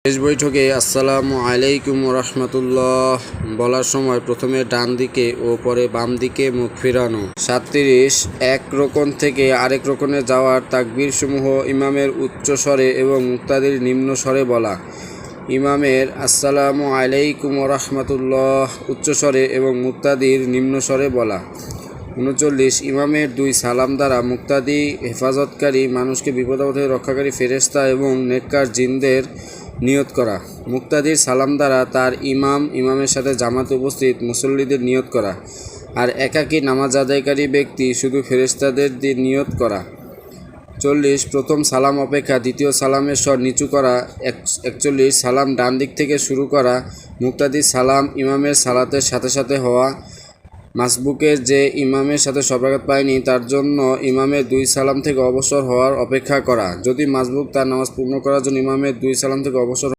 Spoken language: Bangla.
শেষ বৈঠকে আসসালামু আলাইকুম রহমতুল্লাহ বলার সময় প্রথমে ডান দিকে ও পরে বাম দিকে মুখ ফিরানো। 37 এক রকন থেকে আরেক রকনে যাওয়ার তাকবীর সমূহ ইমামের উচ্চ স্বরে এবং মুক্তাদির নিম্ন স্বরে বলা। ইমামের আসসালামু আলাইকুম রহমতুল্লাহ উচ্চ স্বরে এবং মুক্তাদির নিম্ন স্বরে বলা। 39 ইমামের দুই সালাম দ্বারা মুক্তাদি হেফাজতকারী মানুষকে বিপদাপদ থেকে রক্ষাকারী ফেরেশতা এবং নেককার জিনদের নিয়ত করা। মুক্তাদির সালাম দ্বারা তার ইমামের সাথে জামাতে উপস্থিত মুসল্লিদের নিয়ত করা। আর একাকী নামাজ আদায়কারী ব্যক্তি শুধু ফেরেশতাদের দিয়ে নিয়ত করা। 40 প্রথম সালাম অপেক্ষা দ্বিতীয় সালামের স্বর নিচু করা। 41 সালাম ডান দিক থেকে শুরু করা। মুক্তাদির সালাম ইমামের সালাতের সাথে সাথে হওয়া। মাসবুকের যে ইমামের সাথে শফাআত পায়নি তার জন্য ইমামের দুই সালাম থেকে অবসর হওয়ার অপেক্ষা করা। যদি মাসবুক তার নামাজ পূর্ণ করার জন্য ইমামের দুই সালাম থেকে অবসর